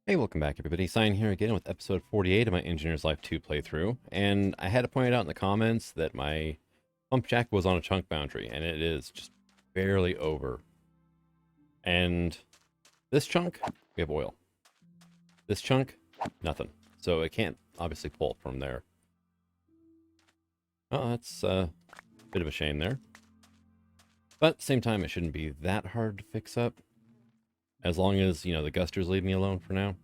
Hey, welcome back everybody. Sign here again with episode 48 of my Engineer's Life 2 playthrough. And I had to point out in the comments that my pump jack was on a chunk boundary, and it is just barely over. And this chunk, we have oil. This chunk, nothing. So it can't obviously pull from there. Oh, that's a bit of a shame there. But at the same time, it shouldn't be that hard to fix up. As long as, the gusters leave me alone for now.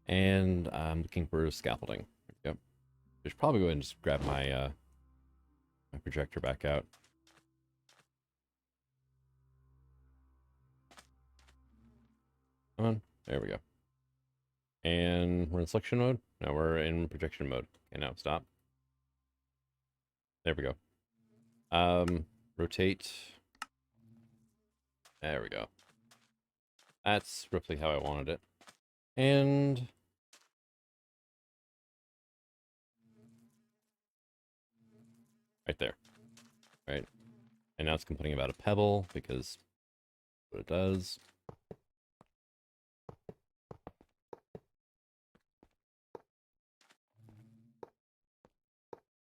And I'm looking for scaffolding. There we go. I should probably go ahead and just grab my my projector back out. Come on. There we go. And we're in selection mode. Now we're in projection mode. Okay, now stop. There we go. Rotate. There we go. That's roughly how I wanted it. And right there. Right. And now it's complaining about a pebble because what it does.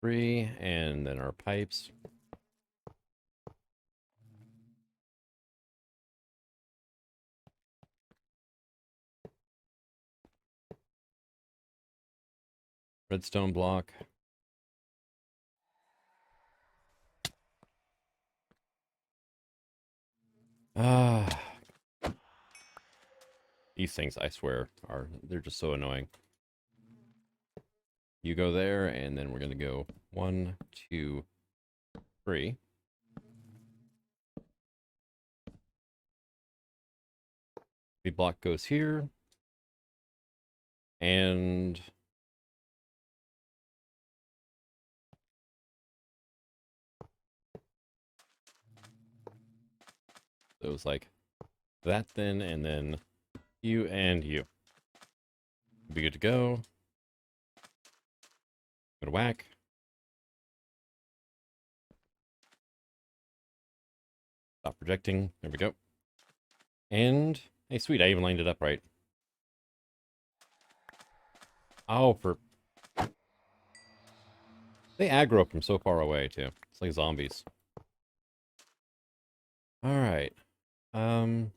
Three, and then our pipes. Redstone block. Ah, these things, I swear, they're just so annoying. You go there, and then we're gonna go 1, 2, 3. The block goes here, and it was like that then, and then you and you. Be good to go. Go to whack. Stop projecting. There we go. And, hey, sweet, I even lined it up right. Oh, they aggro from so far away, too. It's like zombies. Alright. And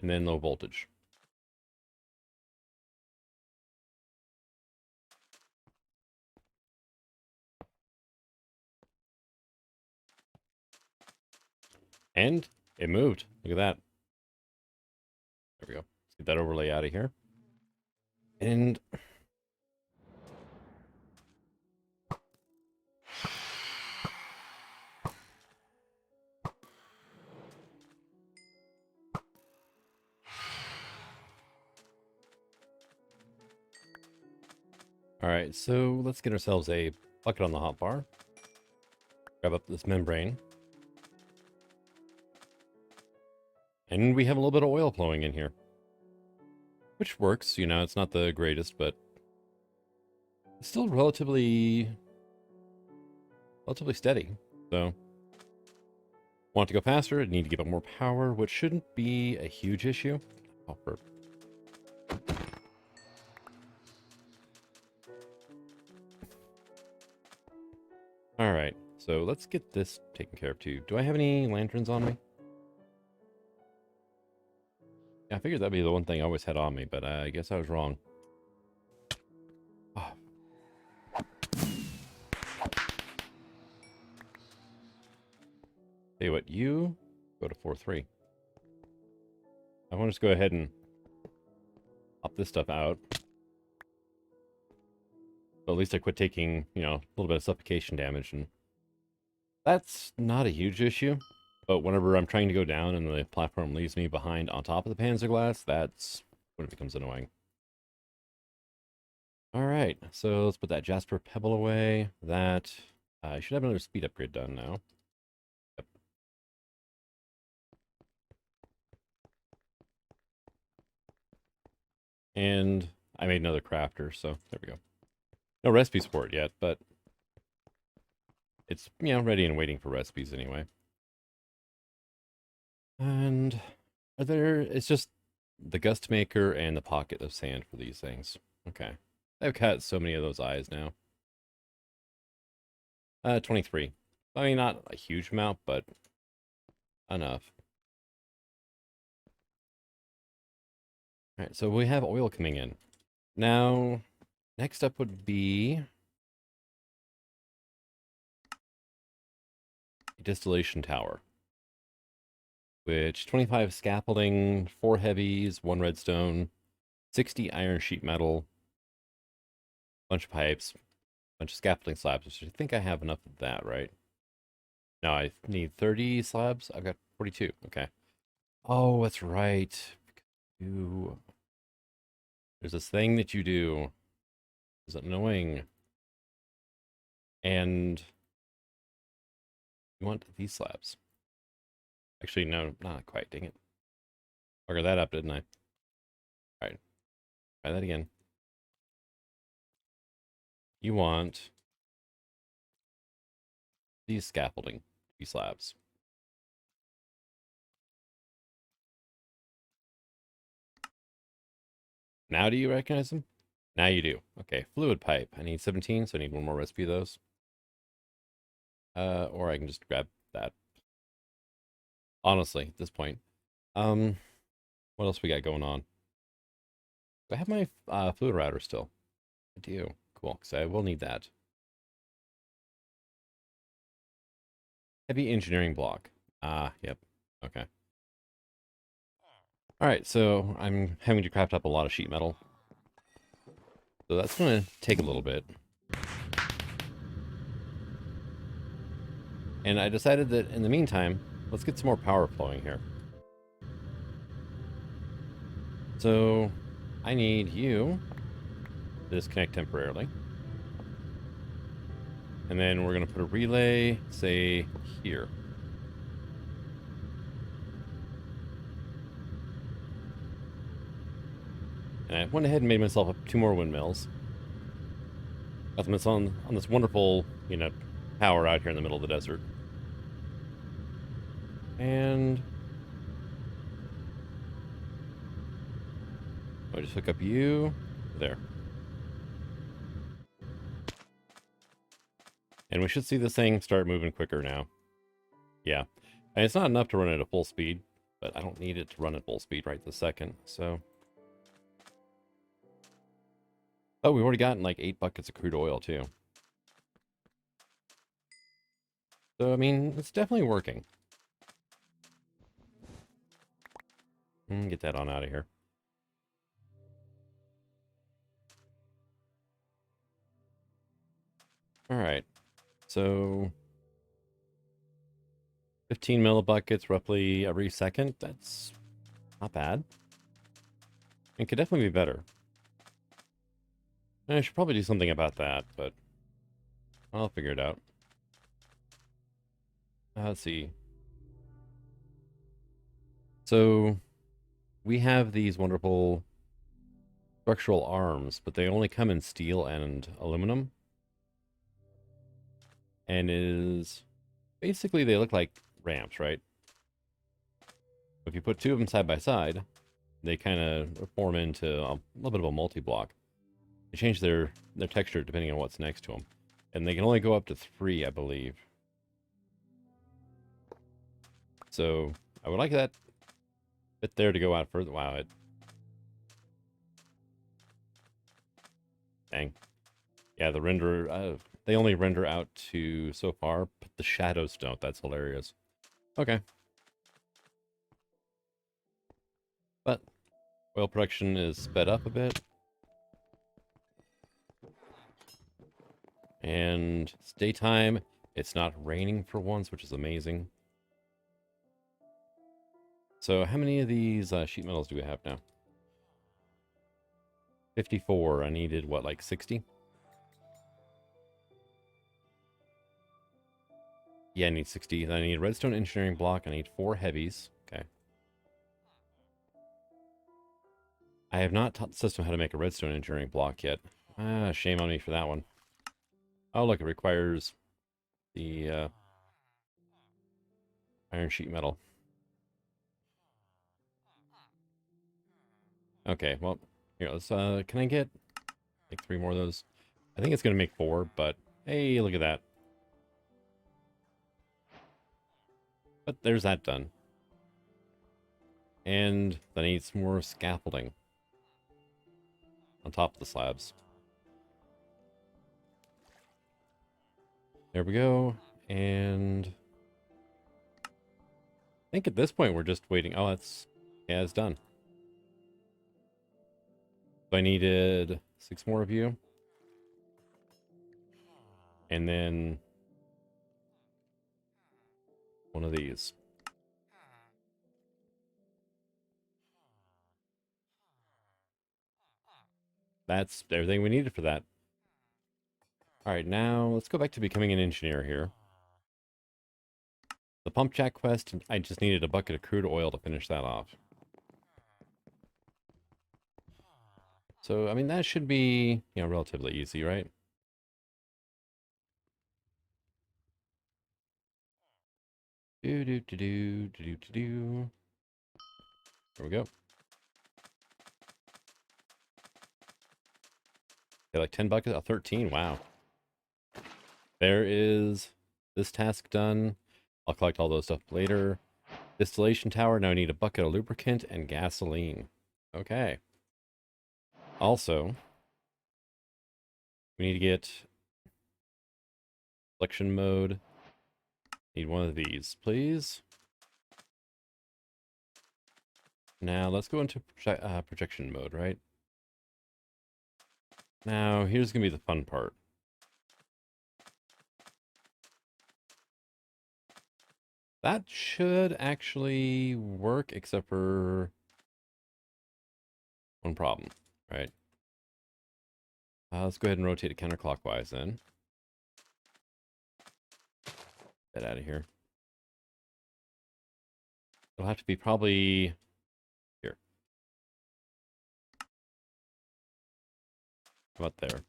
then low voltage. And it moved. Look at that. There we go. Let's get that overlay out of here. And alright, so let's get ourselves a bucket on the hotbar. Grab up this membrane. And we have a little bit of oil flowing in here. Which works, it's not the greatest, but it's still relatively steady. So, want to go faster, need to give up more power, which shouldn't be a huge issue. Oh, for... Alright, so let's get this taken care of too. Do I have any lanterns on me? Yeah, I figured that'd be the one thing I always had on me, but I guess I was wrong. Oh. Tell you what, you go to 4-3. I want to just go ahead and pop this stuff out. But at least I quit taking, a little bit of suffocation damage, and that's not a huge issue. But whenever I'm trying to go down and the platform leaves me behind on top of the panzer glass, that's when it becomes annoying. Alright, so let's put that Jasper Pebble away. That, I should have another speed upgrade done now. Yep. And I made another crafter, so there we go. No recipes for it yet, but it's, ready and waiting for recipes anyway. And Are there? It's just the gust maker and the pocket of sand for these things. Okay. I've cut so many of those eyes now. 23. I mean, not a huge amount, but enough. All right, so we have oil coming in. Now, next up would be a distillation tower, which 25 scaffolding, 4 heavies, 1 redstone, 60 iron sheet metal, bunch of pipes, bunch of scaffolding slabs, which I think I have enough of that, right? No, I need 30 slabs. I've got 42. Okay. Oh, that's right. You, there's this thing that you do. It's annoying. And you want these slabs. Actually, no, not quite. Dang it. Fucker that up, didn't I? All right. Try that again. You want these scaffolding, these slabs. Now do you recognize them? Now you do. Okay, fluid pipe. I need 17, so I need one more recipe of those. Or I can just grab that. Honestly, at this point. What else we got going on? Do I have my fluid router still? I do. Cool, because I will need that. Heavy engineering block. Ah, yep. Okay. Alright, so I'm having to craft up a lot of sheet metal. So that's going to take a little bit. And I decided that in the meantime, let's get some more power flowing here. So I need you to disconnect temporarily. And then we're going to put a relay, say, here. And I went ahead and made myself up 2 more windmills. Got them on this wonderful, tower out here in the middle of the desert. And I'll just hook up you there. And we should see this thing start moving quicker now. Yeah. And it's not enough to run it at full speed, but I don't need it to run at full speed right this second, so. Oh, we've already gotten like 8 buckets of crude oil, too. So, I mean, it's definitely working. Get that on out of here. Alright. So 15 millibuckets roughly every second. That's not bad. It could definitely be better. I should probably do something about that, but I'll figure it out. Let's see. So we have these wonderful structural arms, but they only come in steel and aluminum. And basically they look like ramps, right? If you put 2 of them side by side, they kind of form into a little bit of a multi-block. They change their texture depending on what's next to them. And they can only go up to 3, I believe. So I would like that bit there to go out further. Wow, dang. Yeah, the render, they only render out to so far, but the shadows don't. That's hilarious. Okay. But oil production is sped up a bit. And it's daytime. It's not raining for once, which is amazing. So how many of these sheet metals do we have now? 54. I needed, what, like 60? Yeah, I need 60. I need a redstone engineering block. I need 4 heavies. Okay. I have not taught the system how to make a redstone engineering block yet. Ah, shame on me for that one. Oh, look, it requires the iron sheet metal. Okay, well, here, let's, can I get, like, 3 more of those? I think it's gonna make 4, but, hey, look at that. But there's that done. And then I need some more scaffolding on top of the slabs. There we go. And I think at this point we're just waiting. Oh, yeah, it's done. So I needed 6 more of you. And then one of these. That's everything we needed for that. All right, now let's go back to becoming an engineer here. The pump jack quest, I just needed a bucket of crude oil to finish that off. So, I mean, that should be, relatively easy, right? Do do do do do do do do. There we go. Okay, like 10 buckets, 13. Wow. There is this task done. I'll collect all those stuff later. Distillation Tower. Now I need a bucket of lubricant and gasoline. Okay. Also, we need to get selection mode. Need one of these, please. Now let's go into projection mode, right? Now here's gonna be the fun part. That should actually work, except for one problem, right? Let's go ahead and rotate it counterclockwise then. Get out of here. It'll have to be probably here. How about there?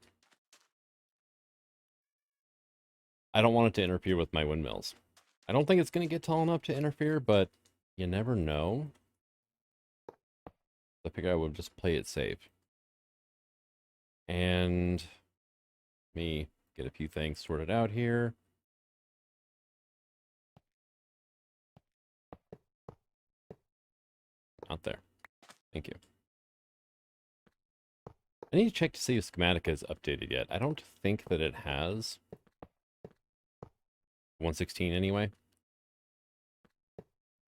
I don't want it to interfere with my windmills. I don't think it's going to get tall enough to interfere, but you never know. I figure I would just play it safe. And me get a few things sorted out here. Not there. Thank you. I need to check to see if schematic is updated yet. I don't think that it has. 116 anyway.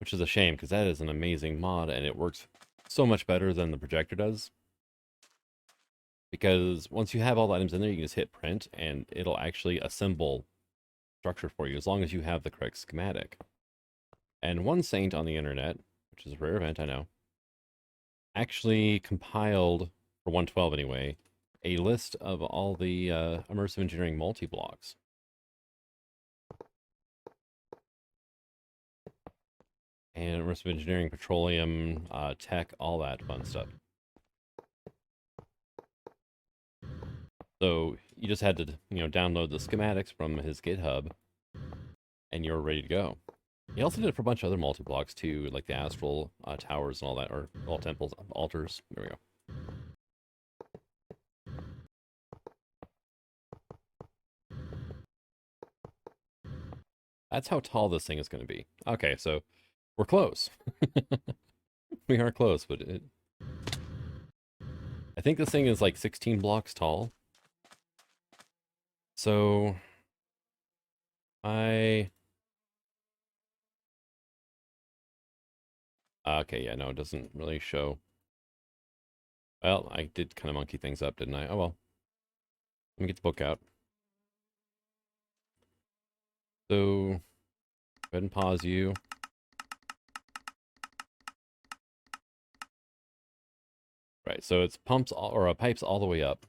Which is a shame, because that is an amazing mod, and it works so much better than the projector does. Because once you have all the items in there, you can just hit print, and it'll actually assemble structure for you, as long as you have the correct schematic. And one saint on the internet, which is a rare event, I know, actually compiled, for 112 anyway, a list of all the Immersive Engineering multi-blocks. And Immersive Engineering, Petroleum, Tech, all that fun stuff. So you just had to, download the schematics from his GitHub, and you're ready to go. He also did it for a bunch of other multi-blocks too, like the astral towers and all that, or all temples, altars. There we go. That's how tall this thing is going to be. Okay, so we're close. We are close, but I think this thing is like 16 blocks tall. So okay, yeah, no, it doesn't really show. Well, I did kind of monkey things up, didn't I? Oh well. Let me get the book out. So, go ahead and pause you. Right, so it's pumps or pipes all the way up.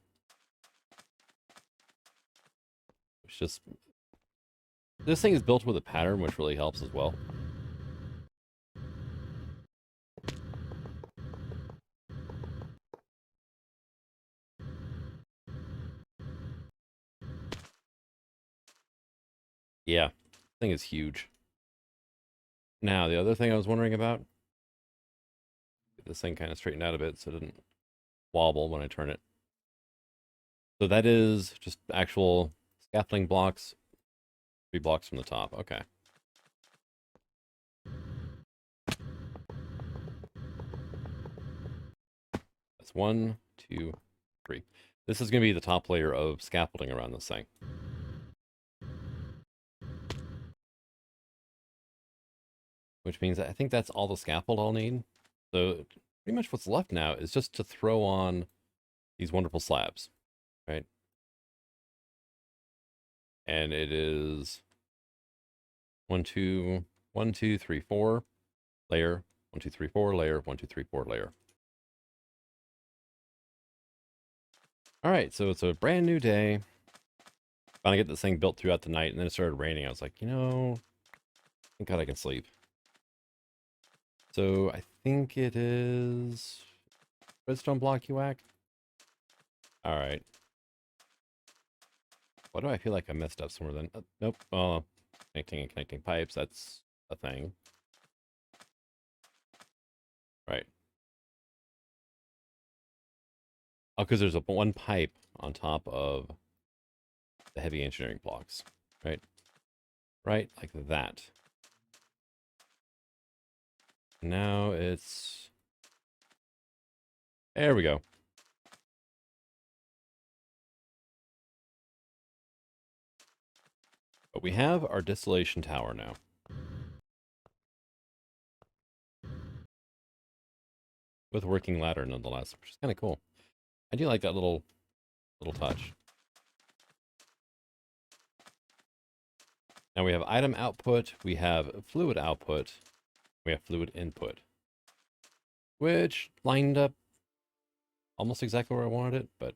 It's just, this thing is built with a pattern, which really helps as well. Yeah, this thing is huge. Now, the other thing I was wondering about, get this thing kind of straightened out a bit so it didn't wobble when I turn it. So that is just actual scaffolding blocks, 3 blocks from the top. Okay. That's 1, 2, 3. This is going to be the top layer of scaffolding around this thing. Which means I think that's all the scaffold I'll need. So pretty much what's left now is just to throw on these wonderful slabs, right? And it is 1, 2, 1, 2, 3, 4 layer, 1, 2, 3, 4 layer, 1, 2, 3, 4 layer. All right, so it's a brand new day. Finally get this thing built throughout the night, and then it started raining. I was like, you know, thank God I can sleep. So I think it is redstone block you whack. All right. Why do I feel like I messed up somewhere then? Nope. Oh, connecting and connecting pipes. That's a thing. Right. Oh, because there's one pipe on top of the heavy engineering blocks. Right. Right, like that. Now it's... There we go. But we have our distillation tower now. With a working ladder nonetheless, which is kind of cool. I do like that little touch. Now we have item output, we have fluid output, we have fluid input. Which lined up almost exactly where I wanted it, but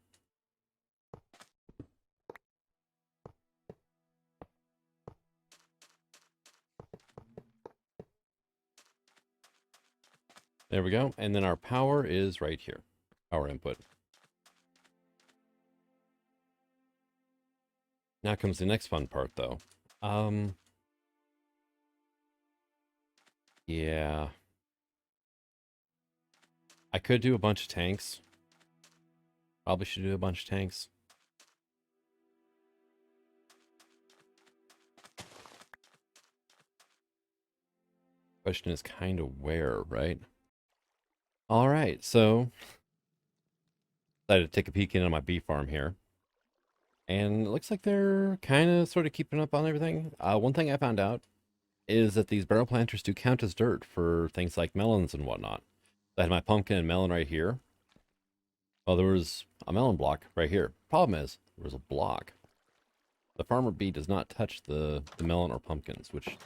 there we go. And then our power is right here. Power input. Now comes the next fun part though. Yeah. I could do a bunch of tanks. Probably should do a bunch of tanks. Question is kind of where, right? All right, so decided to take a peek into my bee farm here. And it looks like they're kind of sort of keeping up on everything. One thing I found out is that these barrel planters do count as dirt for things like melons and whatnot. I had my pumpkin and melon right here. Oh, there was a melon block right here. Problem is, there was a block. The farmer bee does not touch the melon or pumpkins, which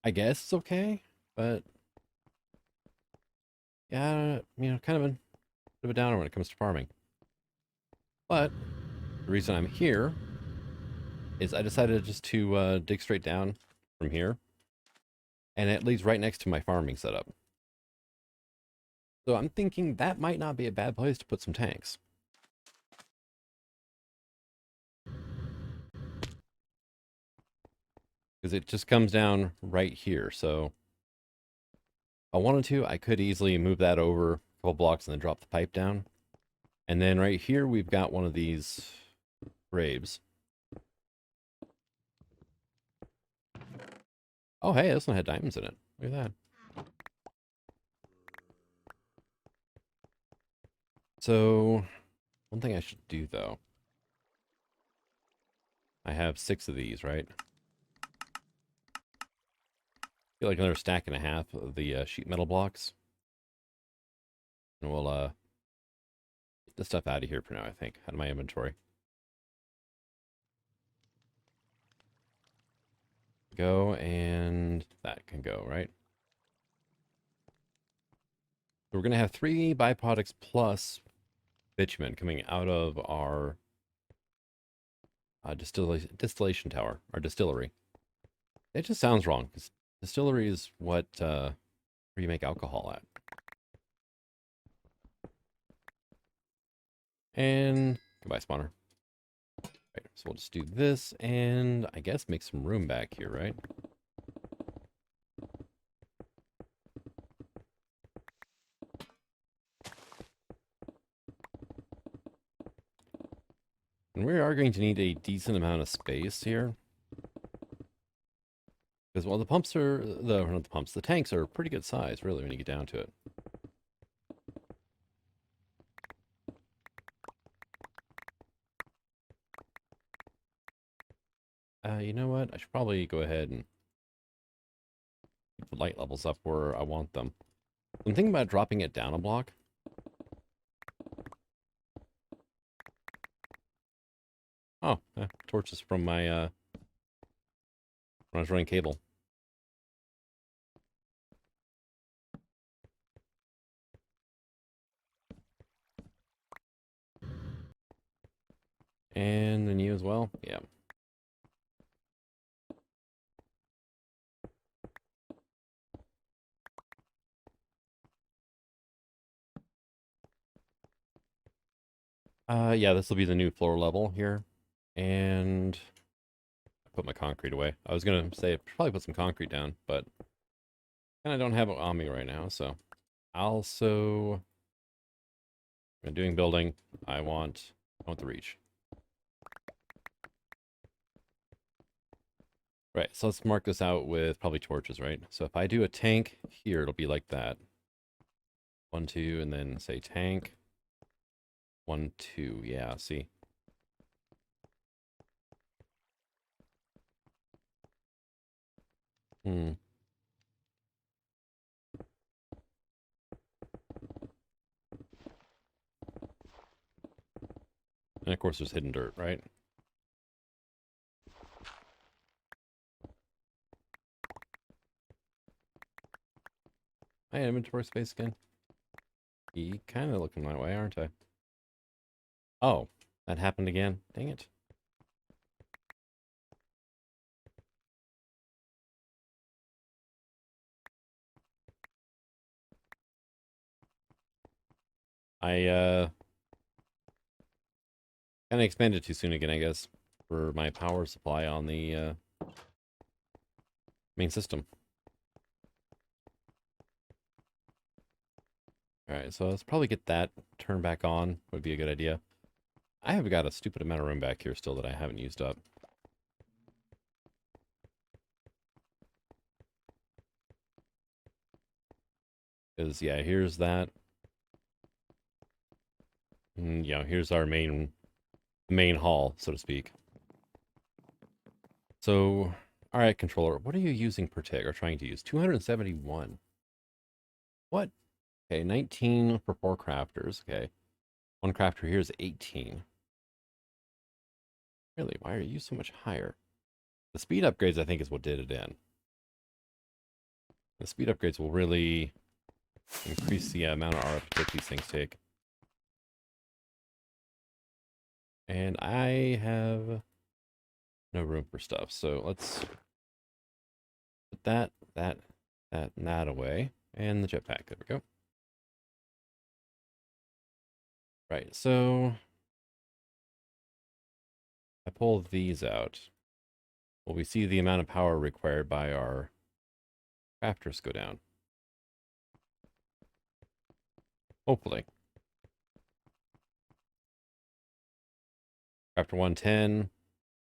I guess is okay, but yeah, you know, kind of a bit of a downer when it comes to farming. But the reason I'm here is I decided just to dig straight down from here, and it leads right next to my farming setup. So I'm thinking that might not be a bad place to put some tanks. Because it just comes down right here. So if I wanted to, I could easily move that over a couple blocks and then drop the pipe down. And then right here, we've got one of these graves. Oh, hey, this one had diamonds in it. Look at that. So one thing I should do, though. I have 6 of these, right? I feel like another stack and a half of the sheet metal blocks. And we'll get the stuff out of here for now, I think. Out of my inventory. Go, and that can go, right? So we're going to have 3 byproducts plus bitumen coming out of our distillation tower, our distillery. It just sounds wrong, because distillery is what where you make alcohol at. And goodbye, spawner. Right, so we'll just do this, and I guess make some room back here, right? And we are going to need a decent amount of space here. Because, well, the pumps are, not the pumps, the tanks are pretty good size, really, when you get down to it. You know what? I should probably go ahead and keep the light levels up where I want them. I'm thinking about dropping it down a block. Oh, torches from my, when I was running cable. And then you as well? Yeah. Yeah, this will be the new floor level here. And I put my concrete away. I was gonna say probably put some concrete down, but I don't have it on me right now, so also when doing building, I want the reach. Right, so let's mark this out with probably torches, right? So if I do a tank here, it'll be like that. 1, 2, and then say tank. 1, 2, yeah, see. Hmm. And of course there's hidden dirt, right? My inventory space again. You kind of looking my way, aren't I? Oh, that happened again. Dang it. I kind of expanded too soon again, I guess, for my power supply on the main system. Alright, so let's probably get that turned back on. Would be a good idea. I have got a stupid amount of room back here still that I haven't used up. Because, yeah, here's that. And, you know, here's our main hall, so to speak. So, alright, controller, what are you using per tick, or trying to use? 271. What? Okay, 19 for 4 crafters. Okay. One crafter here is 18. Really? Why are you so much higher? The speed upgrades, I think, is what did it in. The speed upgrades will really increase the amount of RF that these things take. And I have no room for stuff, so let's put that, and that away. And the jetpack, there we go. Right, so I pull these out. Well, we see the amount of power required by our crafters go down. Hopefully. Crafter 110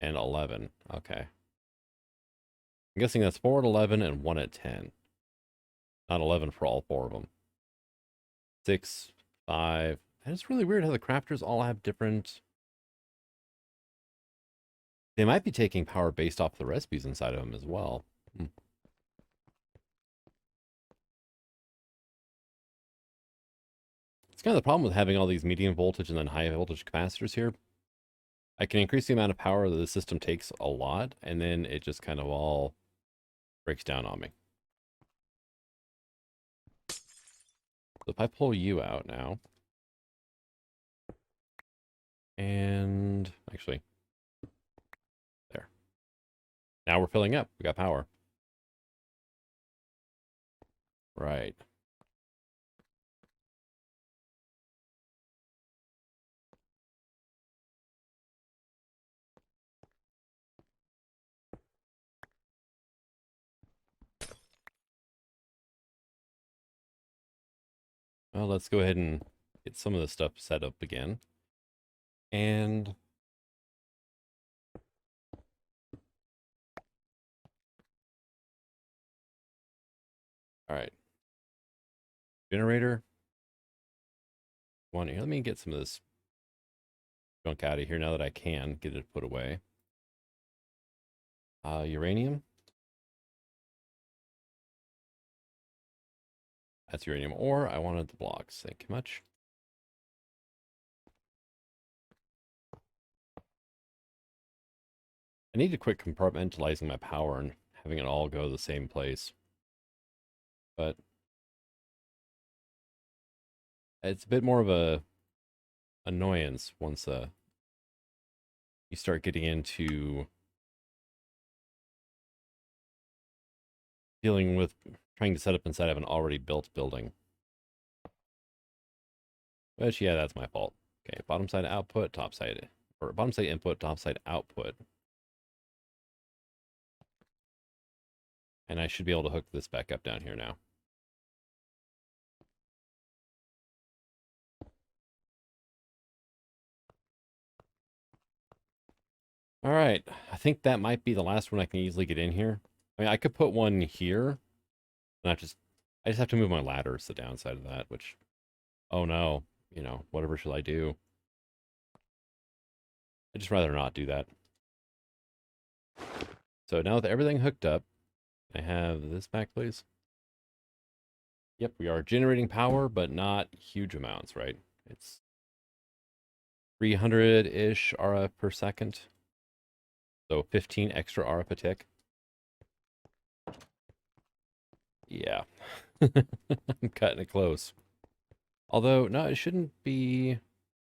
and 11. Okay. I'm guessing that's 4 at 11 and 1 at 10. Not 11 for all 4 of them. 6, 5. And it's really weird how the crafters all have different... They might be taking power based off the recipes inside of them as well. It's kind of the problem with having all these medium voltage and then high voltage capacitors here. I can increase the amount of power that the system takes a lot, and then it just kind of all breaks down on me. So if I pull you out now, and actually, there. Now we're filling up. We got power. Right. Well, let's go ahead and get some of this stuff set up again. And All right. Generator. One here. Let me get some of this junk out of here now that I can get it put away. Uranium. That's uranium ore. I wanted the blocks. Thank you much. I need to quit compartmentalizing my power and having it all go to the same place. But it's a bit more of a annoyance once you start getting into dealing with trying to set up inside of an already built building. Which, yeah, that's my fault. Okay, bottom side output, top side, or bottom side input, top side output. And I should be able to hook this back up down here now. All right, I think that might be the last one I can easily get in here. I mean, I could put one here, and I just have to move my ladder. Is the downside of that, which, oh no, you know, whatever shall I do? I'd just rather not do that. So now with everything hooked up, I have this back, please. Yep, we are generating power, but not huge amounts, right? It's 300-ish RF per second. So 15 extra RF a tick. Yeah. I'm cutting it close. Although, no, it shouldn't be...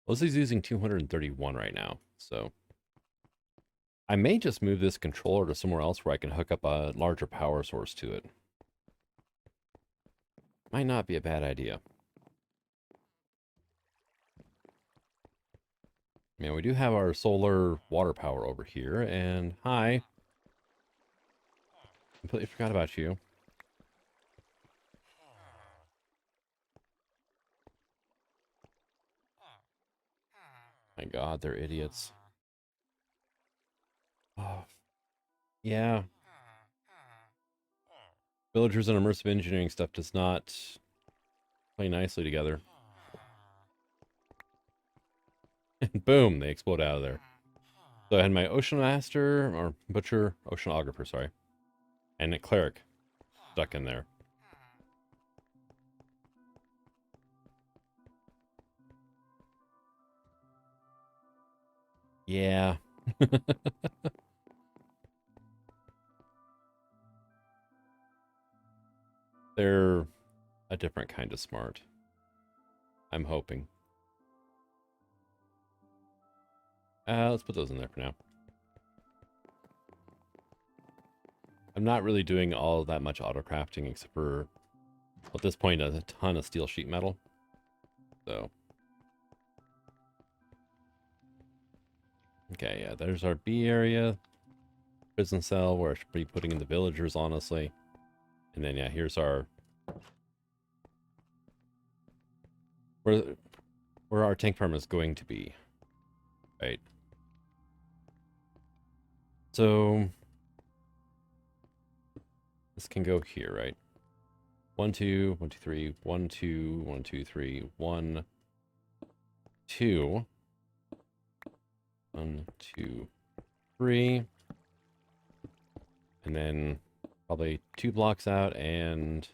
Well, this is using 231 right now, so... I may just move this controller to somewhere else where I can hook up a larger power source to it. Might not be a bad idea. Yeah, we do have our solar water power over here, and hi. Completely forgot about you. My God, they're idiots. Oh, yeah. Villagers and immersive engineering stuff does not play nicely together. And boom, they explode out of there. So I had my ocean master, or butcher, oceanographer, sorry, and a cleric stuck in there. Yeah. They're a different kind of smart. I'm hoping. Let's put those in there for now. I'm not really doing all that much auto crafting except for, at this point, a ton of steel sheet metal. So. Okay, yeah, there's our B area. Prison cell where I should be putting in the villagers, honestly. And then, yeah, here's our... Where our tank farm is going to be. Right. So... This can go here, right? 1, 2, 1, 2, 3, 1, 2, 1, 2, 3, 1, 2. 1, 2, 3. And then probably 2 blocks out and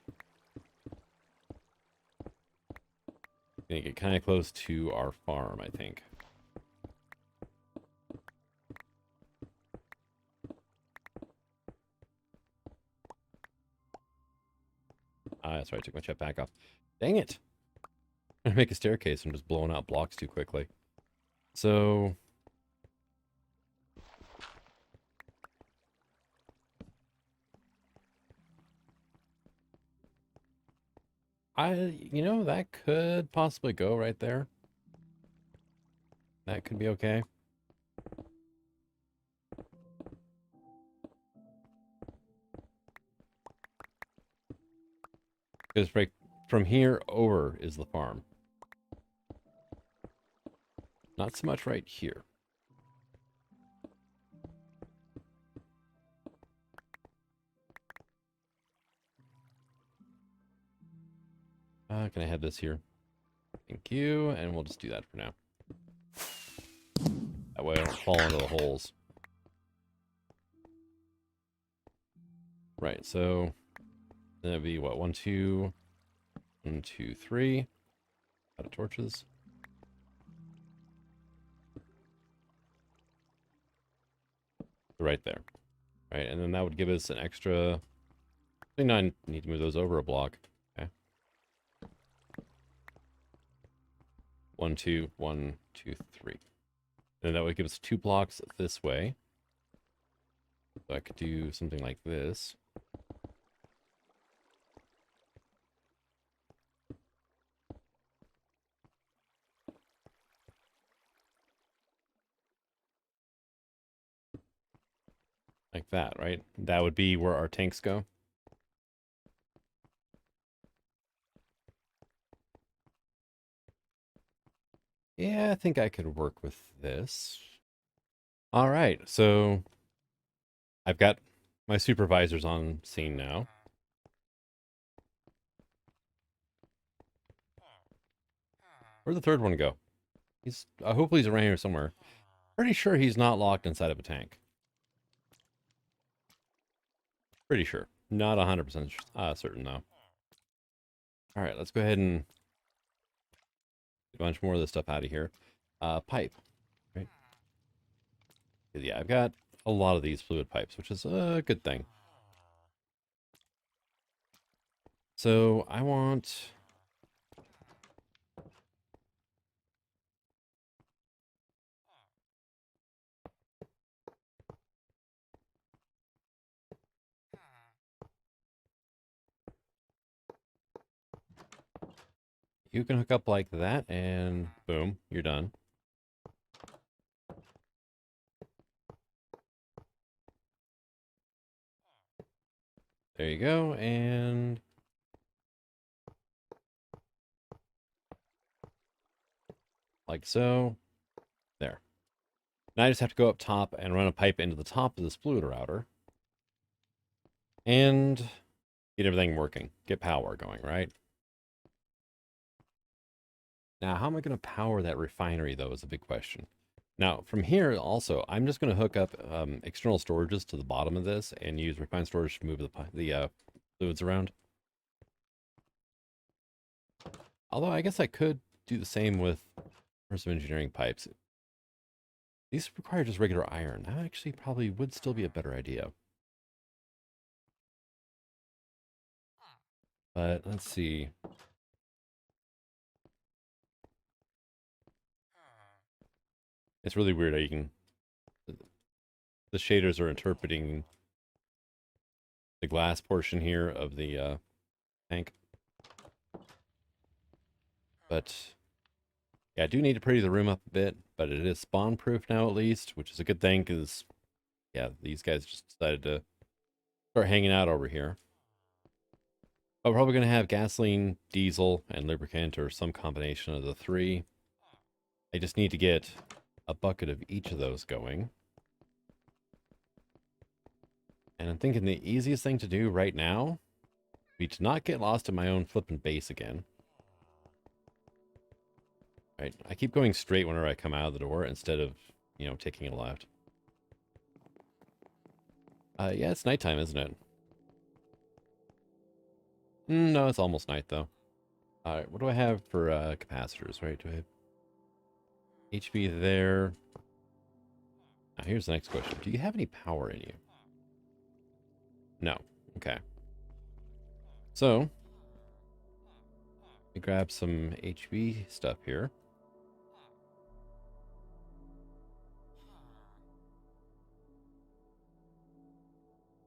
gonna get kind of close to our farm, I think. That's right, I took my jetpack off. Dang it! I'm gonna make a staircase. I'm just blowing out blocks too quickly. So... you know, that could possibly go right there. That could be okay. Because right from here over is the farm. Not so much right here. Can I have this here? Thank you, and we'll just do that for now. That way I don't fall into the holes. Right, so that'd be what? 1, 2, 1, 2, 3. Out of torches. Right there. Right, and then that would give us an extra. I think I need to move those over a block. Okay. 1, 2, 1, 2, 3. And that would give us 2 blocks this way. So I could do something like this. Like that, right? That would be where our tanks go. Yeah, I think I could work with this. All right, so I've got my supervisors on scene now. Where'd the third one go? He's hopefully he's around here somewhere. Pretty sure he's not locked inside of a tank. Pretty sure. Not 100% certain though. All right, let's go ahead and get a bunch more of this stuff out of here. Pipe, right? Yeah, I've got a lot of these fluid pipes, which is a good thing. So I want... You can hook up like that, and boom, you're done. There you go, and... like so. There. Now I just have to go up top and run a pipe into the top of this fluid router. And get everything working. Get power going, right? Now, how am I going to power that refinery, though, is a big question. Now, from here, also, I'm just going to hook up external storages to the bottom of this and use refined storage to move the fluids around. Although, I guess I could do the same with Immersive Engineering pipes. These require just regular iron. That actually probably would still be a better idea. But let's see. It's really weird how you can... The shaders are interpreting the glass portion here of the tank. But yeah, I do need to pretty the room up a bit, but it is spawn proof now at least, which is a good thing because yeah, these guys just decided to start hanging out over here. But we're probably going to have gasoline, diesel, and lubricant, or some combination of the three. I just need to get a bucket of each of those going. And I'm thinking the easiest thing to do right now would be to not get lost in my own flipping base again. Right, I keep going straight whenever I come out of the door instead of, you know, taking a left. Yeah, it's nighttime, isn't it? No, it's almost night, though. Alright, what do I have for capacitors, right? Do I have HP there? Now, here's the next question. Do you have any power in you? No. Okay. So, let me grab some HV stuff here.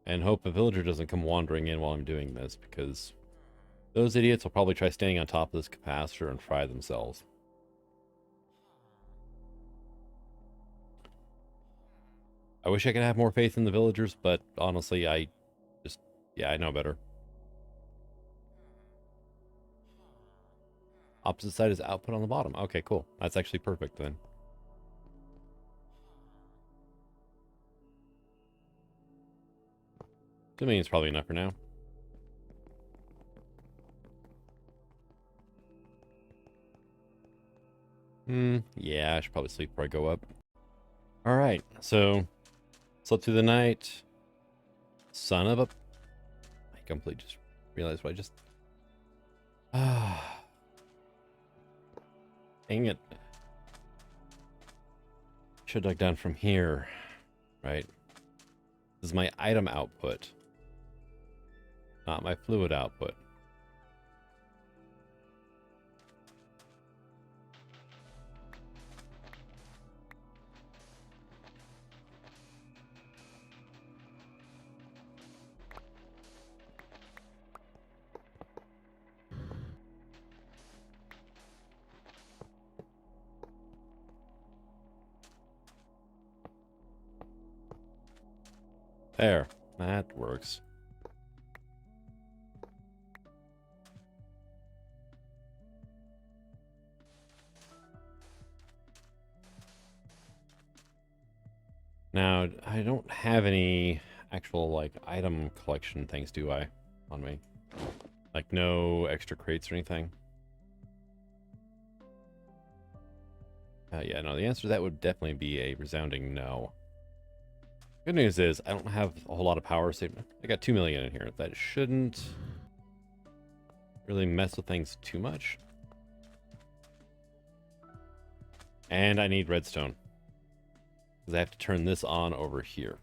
And hope a villager doesn't come wandering in while I'm doing this, because those idiots will probably try standing on top of this capacitor and fry themselves. I wish I could have more faith in the villagers, but honestly, yeah, I know better. Opposite side is output on the bottom. Okay, cool. That's actually perfect then. 2 million is probably enough for now. Yeah, I should probably sleep before I go up. All right, so slept through the night. Son of a... I completely just realized what I just... Dang it. Should have dug down from here, right? This is my item output, not my fluid output. There, that works. Now, I don't have any actual, like, item collection things, do I, on me? Like, no extra crates or anything? Yeah, no, the answer to that would definitely be a resounding no. Good news is, I don't have a whole lot of power saved. I got 2 million in here. That shouldn't really mess with things too much. And I need redstone, because I have to turn this on over here.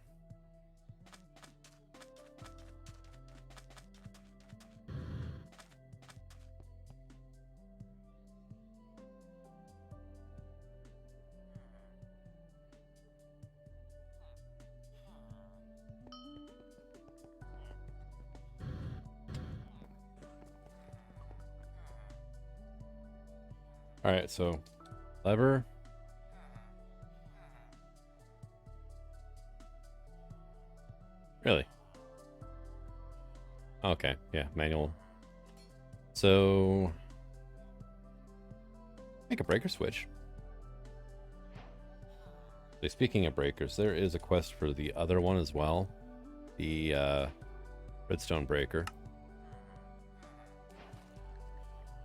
All right, so lever. Really? Okay, yeah, manual. So make a breaker switch. So speaking of breakers, there is a quest for the other one as well. The redstone breaker.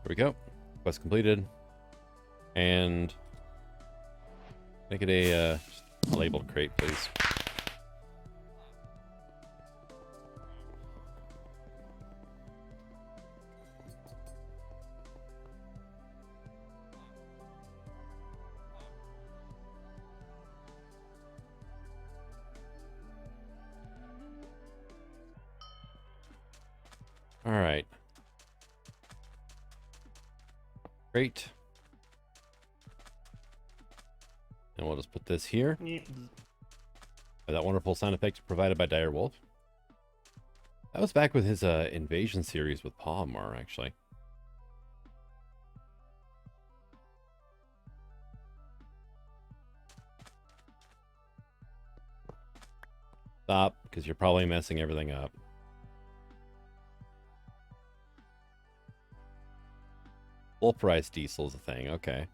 Here we go. Quest completed. And make it a labeled crate, please. All right. Great. And we'll just put this here. That wonderful sound effect provided by Dire Wolf. That was back with his invasion series with Palomar, actually. Stop, because you're probably messing everything up. Pulverized diesel is a thing, okay.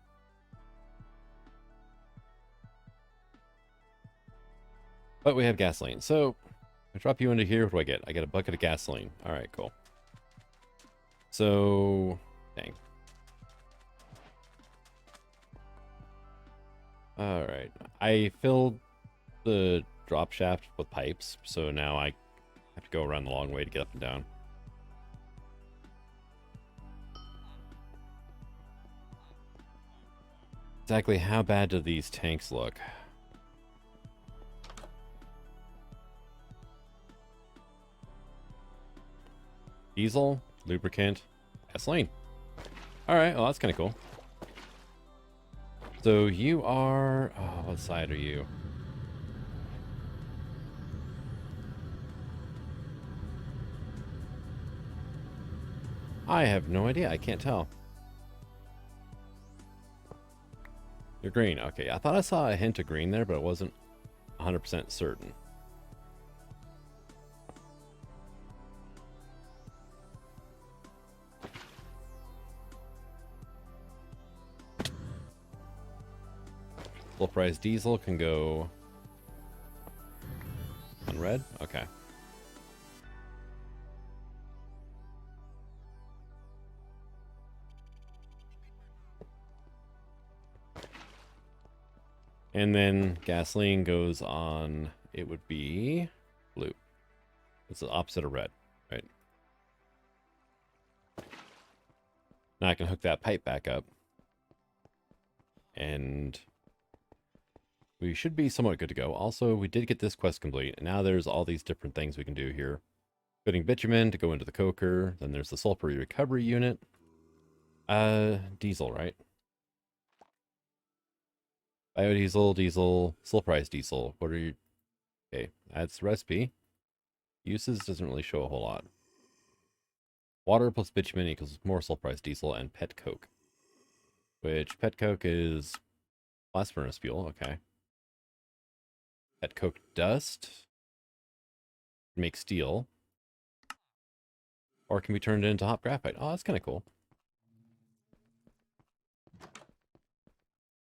But we have gasoline. So, I drop you into here. What do I get? I get a bucket of gasoline. All right, cool. So, dang. All right. I filled the drop shaft with pipes, so now I have to go around the long way to get up and down. Exactly how bad do these tanks look? Diesel, lubricant, gasoline. All right, well, that's kind of cool. So you are... Oh, what side are you? I have no idea. I can't tell. You're green. Okay, I thought I saw a hint of green there, but it wasn't 100% certain. Full price diesel can go on red. Okay. And then gasoline goes on, it would be blue. It's the opposite of red, right? Now I can hook that pipe back up. And we should be somewhat good to go. Also, we did get this quest complete, and now there's all these different things we can do here. Putting bitumen to go into the coker, then there's the sulfur recovery unit. Diesel, right? Biodiesel, diesel, sulfurized diesel. What are you... Okay, that's the recipe. Uses doesn't really show a whole lot. Water plus bitumen equals more sulfurized diesel and pet coke. Which pet coke is blast furnace fuel, okay. Pet coke dust. Make steel. Or it can be turned into hot graphite. Oh, that's kind of cool.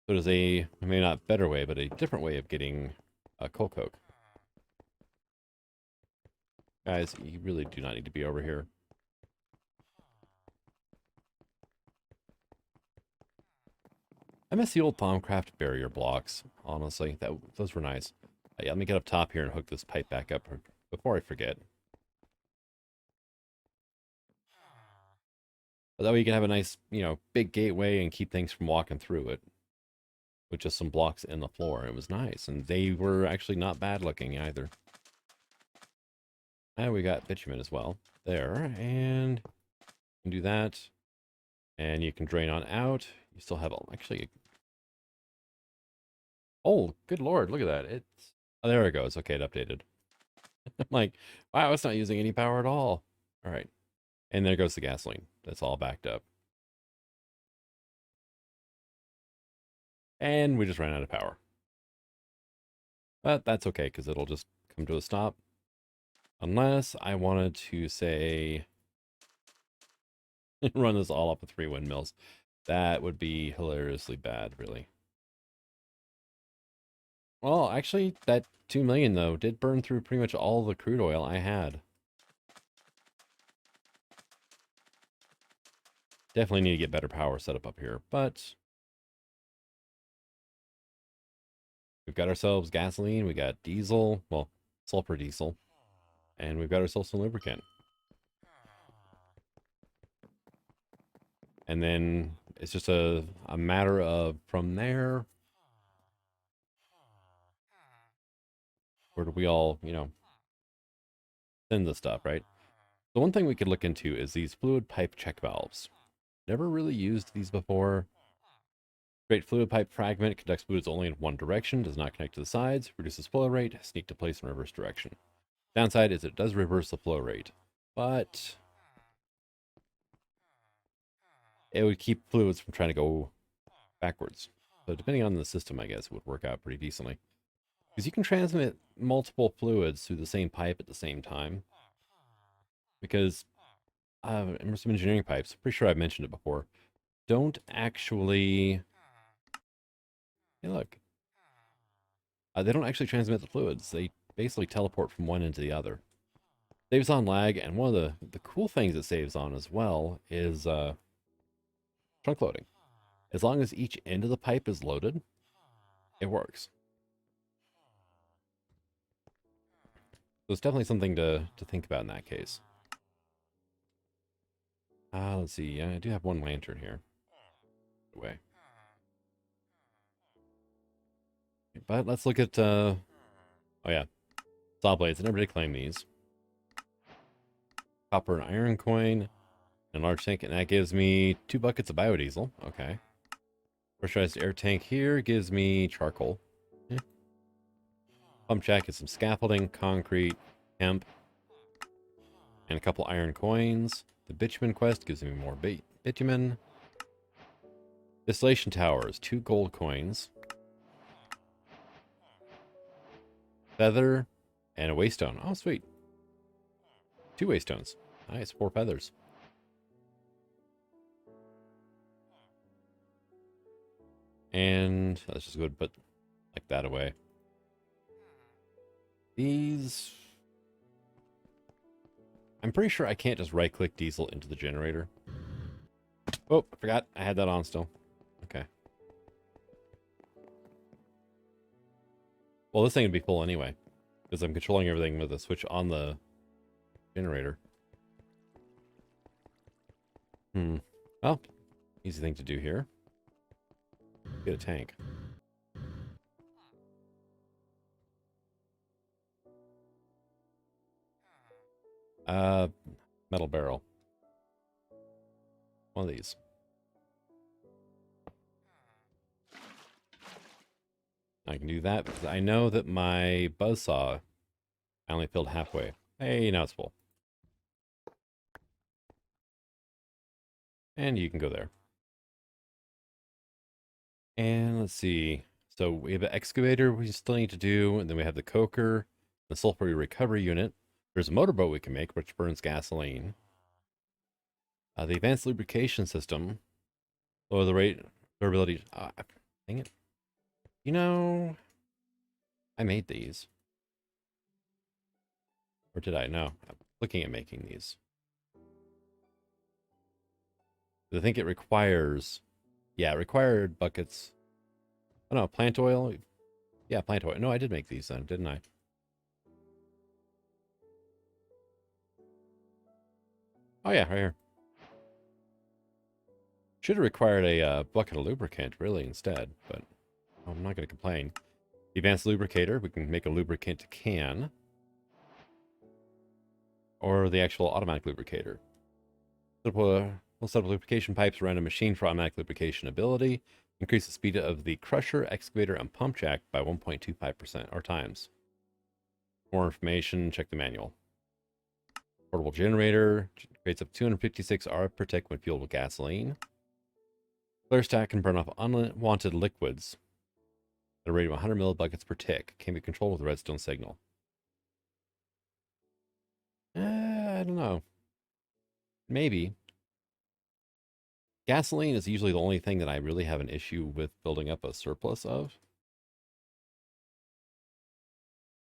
So there's a, maybe not better way, but a different way of getting coal coke. Guys, you really do not need to be over here. I miss the old Thaumcraft barrier blocks, honestly. Those were nice. Yeah, let me get up top here and hook this pipe back up before I forget. But that way you can have a nice, big gateway and keep things from walking through it. With just some blocks in the floor. It was nice. And they were actually not bad looking either. And we got bitumen as well. There. And you can do that. And you can drain on out. You still have, actually... Oh, good lord, look at that. It's... Oh, there it goes. Okay, it updated. I'm like, wow, it's not using any power at all. All right. And there goes the gasoline. That's all backed up. And we just ran out of power. But that's okay, because it'll just come to a stop. Unless I wanted to say... run this all up with 3 windmills. That would be hilariously bad, really. Well, actually, that 2 million, though, did burn through pretty much all the crude oil I had. Definitely need to get better power set up here, but... We've got ourselves gasoline, we got diesel, well, sulfur diesel, and we've got ourselves some lubricant. And then it's just a matter of, from there, where do we all, send the stuff, right? The one thing we could look into is these fluid pipe check valves. Never really used these before. Great fluid pipe fragment conducts fluids only in one direction, does not connect to the sides, reduces flow rate, sneak to place in reverse direction. Downside is it does reverse the flow rate, but it would keep fluids from trying to go backwards. So depending on the system, I guess, it would work out pretty decently. Because you can transmit multiple fluids through the same pipe at the same time. Because immersive engineering pipes, pretty sure I've mentioned it before, don't actually... Hey, look. They don't actually transmit the fluids. They basically teleport from one end to the other. Saves on lag, and one of the cool things it saves on as well is trunk loading. As long as each end of the pipe is loaded, it works. So it's definitely something to think about in that case. Let's see. I do have one lantern here. Away. But let's look at... oh yeah. Saw blades. I never did claim these. Copper and iron coin. And large tank. And that gives me 2 buckets of biodiesel. Okay. Pressurized air tank here gives me charcoal. Yeah. Pump jack is some scaffolding, concrete, hemp, and a couple iron coins. The bitumen quest gives me more bitumen. Distillation Tower is 2 gold coins. Feather and a waystone. Oh, sweet. 2 waystones. Nice, 4 feathers. And let's just go and put like that away. These... I'm pretty sure I can't just right-click diesel into the generator. Oh, I forgot. I had that on still. Okay. Well, this thing would be full anyway, because I'm controlling everything with a switch on the generator. Well, easy thing to do here. Get a tank. Metal barrel. One of these. I can do that because I know that my buzzsaw I only filled halfway. Hey, now it's full. And you can go there. And let's see. So we have an excavator we still need to do, and then we have the coker, the sulfur recovery unit. There's a motorboat we can make, which burns gasoline. The advanced lubrication system. Lower the rate, durability. Dang it. You know, I made these. Or did I? No. I'm looking at making these. I think it requires... Yeah, it required buckets. Oh, no, plant oil. Yeah, plant oil. No, I did make these then, didn't I? Oh, yeah, right here. Should have required a bucket of lubricant, really, instead. But I'm not going to complain. The advanced lubricator. We can make a lubricant can. Or the actual automatic lubricator. We'll set up lubrication pipes around a machine for automatic lubrication ability. Increase the speed of the crusher, excavator, and pump jack by 1.25% or times. More information, check the manual. Portable generator creates up to 256 RF per tick when fueled with gasoline. Flare stack can burn off unwanted liquids at a rate of 100 millibuckets per tick. Can be controlled with a redstone signal. I don't know. Maybe. Gasoline is usually the only thing that I really have an issue with building up a surplus of.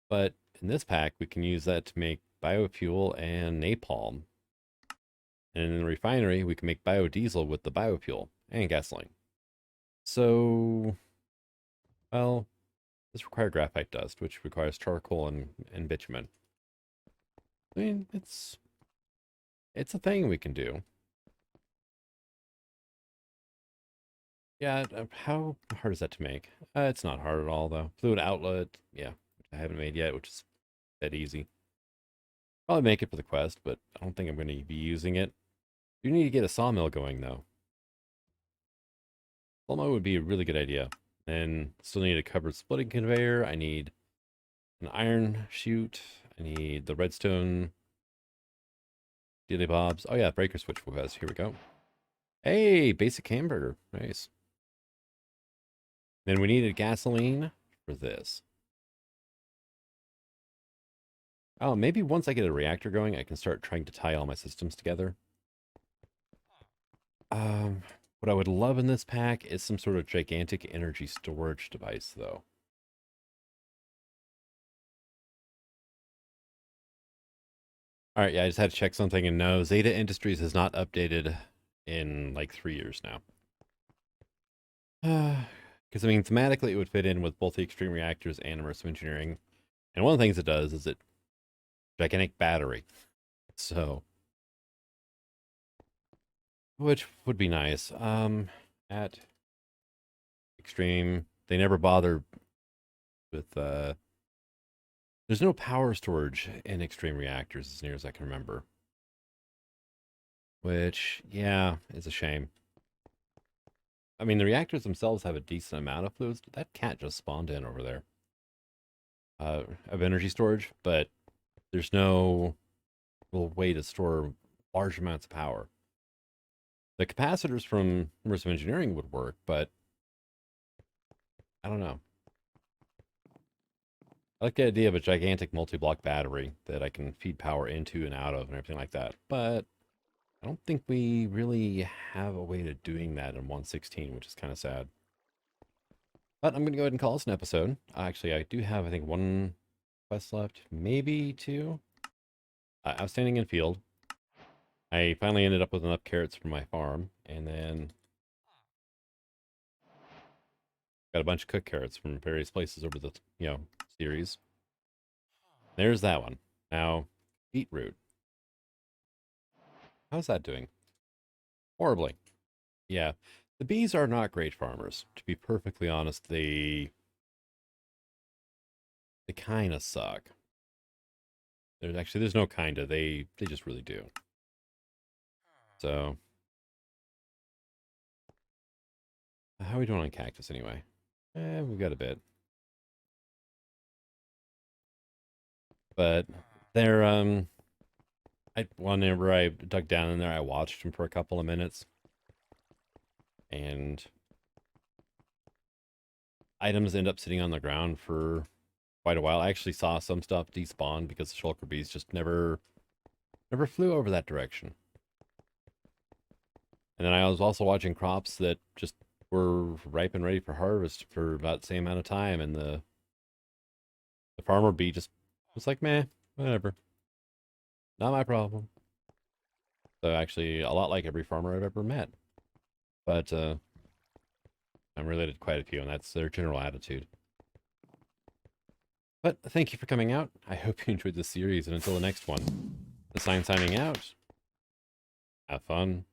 But in this pack, we can use that to make biofuel and napalm. And in the refinery, we can make biodiesel with the biofuel and gasoline. So, well, this requires graphite dust, which requires charcoal and bitumen. I mean, it's a thing we can do. Yeah, how hard is that to make? It's not hard at all, though. Fluid outlet, yeah, which I haven't made yet, which is that easy. Probably make it for the quest, but I don't think I'm going to be using it. You need to get a sawmill going, though. Sawmill would be a really good idea. And still need a covered splitting conveyor. I need an iron chute. I need the redstone dilly bobs. Oh yeah, breaker switch was. Here we go. Hey, basic hamburger. Nice. Then we needed gasoline for this. Oh, maybe once I get a reactor going, I can start trying to tie all my systems together. What I would love in this pack is some sort of gigantic energy storage device, though. All right, yeah, I just had to check something, and no, Zeta Industries has not updated in like 3 years now. Because, I mean, thematically, it would fit in with both the extreme reactors and immersive engineering. And one of the things it does is it gigantic battery. So, which would be nice. At extreme, they never bother with there's no power storage in extreme reactors as near as I can remember. Which, yeah, is a shame. I mean, the reactors themselves have a decent amount of fluids. That cat just spawned in over there. Of energy storage, but there's no real way to store large amounts of power. The capacitors from immersive engineering would work, but I don't know. I like the idea of a gigantic multi-block battery that I can feed power into and out of and everything like that, but I don't think we really have a way of doing that in 1.16, which is kind of sad. But I'm going to go ahead and call this an episode. Actually, I do have, I think, one quest left, maybe two. Outstanding in field. I finally ended up with enough carrots for my farm, and then got a bunch of cooked carrots from various places over the, series. There's that one. Now, beetroot. How's that doing? Horribly. Yeah. The bees are not great farmers. To be perfectly honest, they kind of suck. There's no kinda. They just really do. So, how are we doing on cactus anyway? We've got a bit. But they're whenever I dug down in there, I watched them for a couple of minutes, and items end up sitting on the ground for quite a while. I actually saw some stuff despawn because the shulker bees just never flew over that direction. And then I was also watching crops that just were ripe and ready for harvest for about the same amount of time, and the farmer bee just was like, meh, whatever. Not my problem. So actually, a lot like every farmer I've ever met. But I'm related to quite a few, and that's their general attitude. But thank you for coming out. I hope you enjoyed this series, and until the next one, the sign signing out. Have fun.